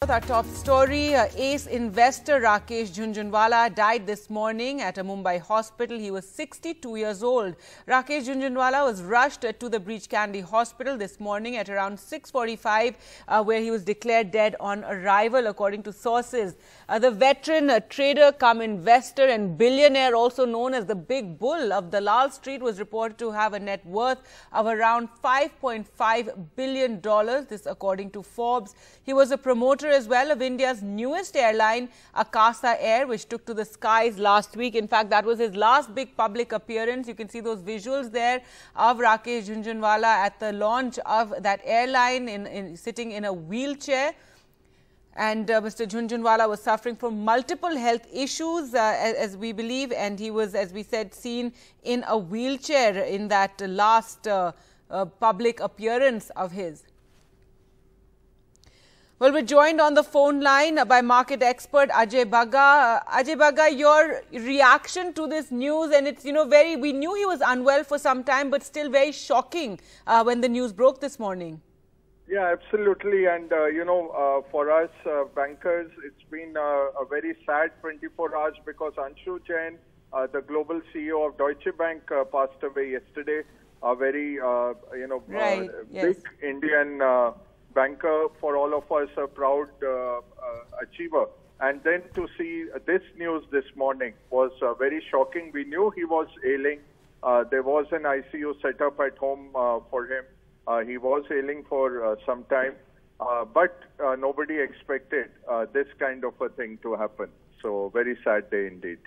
Our top story, ace investor Rakesh Jhunjhunwala died this morning at a Mumbai hospital. He was 62 years old. Rakesh Jhunjhunwala was rushed to the Breach Candy hospital this morning at around 6:45, where he was declared dead on arrival, according to sources. The veteran trader come investor and billionaire, also known as the Big Bull of Dalal Street, was reported to have a net worth of around $5.5 billion. This according to Forbes. He was a promoter as well of India's newest airline, Akasa Air, which took to the skies last week. In fact, that was his last big public appearance. You can see those visuals there of Rakesh Jhunjhunwala at the launch of that airline, sitting in a wheelchair. And Mr. Jhunjhunwala was suffering from multiple health issues, as we believe, and he was, as we said, seen in a wheelchair in that last public appearance of his. Well, we're joined on the phone line by market expert Ajay Bagga. Ajay Bagga, your reaction to this news, and it's, we knew he was unwell for some time, but still very shocking when the news broke this morning. Yeah, absolutely. And, for us bankers, it's been a very sad 24 hours because Anshu Jain, the global CEO of Deutsche Bank, passed away yesterday. A very, big Indian banker, for all of us, a proud achiever. And then to see this news this morning was very shocking. We knew he was ailing. There was an ICU set up at home for him. He was ailing for some time, but nobody expected this kind of a thing to happen. So very sad day indeed.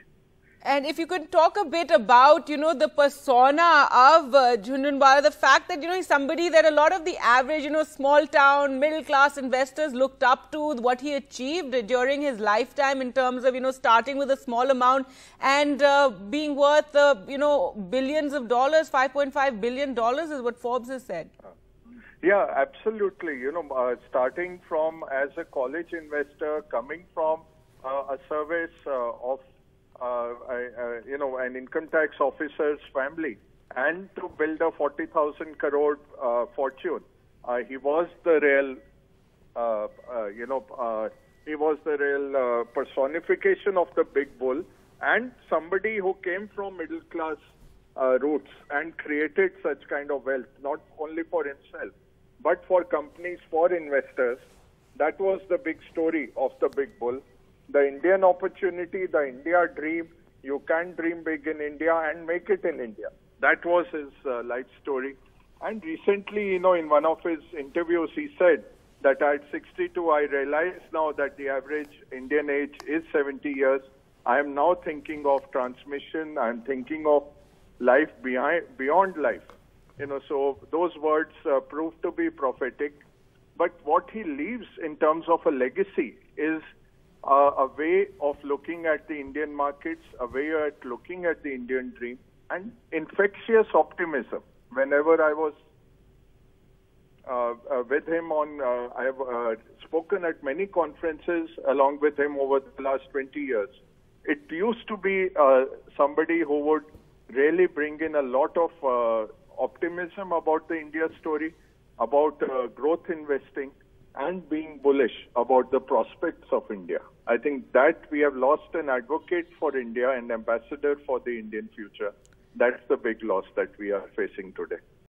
And if you could talk a bit about, the persona of Jhunjhunwala, the fact that, he's somebody that a lot of the average, small town, middle class investors looked up to, what he achieved during his lifetime in terms of, starting with a small amount and being worth, billions of dollars, $5.5 billion is what Forbes has said. Yeah, absolutely. Starting from as a college investor, coming from a service of an income tax officer's family, and to build a 40,000 crore fortune. He was the real, he was the real personification of the Big Bull, and somebody who came from middle class roots and created such kind of wealth, not only for himself, but for companies, for investors. That was the big story of the Big Bull. The Indian opportunity, the India dream. You can dream big in India and make it in India. That was his life story. And recently, in one of his interviews, he said that at 62, I realize now that the average Indian age is 70 years. I am now thinking of transmission. I am thinking of life beyond life. So those words prove to be prophetic. But what he leaves in terms of a legacy is a way of looking at the Indian markets, a way of looking at the Indian dream, and infectious optimism. Whenever I was with him I have spoken at many conferences along with him over the last 20 years. It used to be somebody who would really bring in a lot of optimism about the India story, about growth investing, and being bullish about the prospects of India. I think that we have lost an advocate for India, an ambassador for the Indian future. That's the big loss that we are facing today.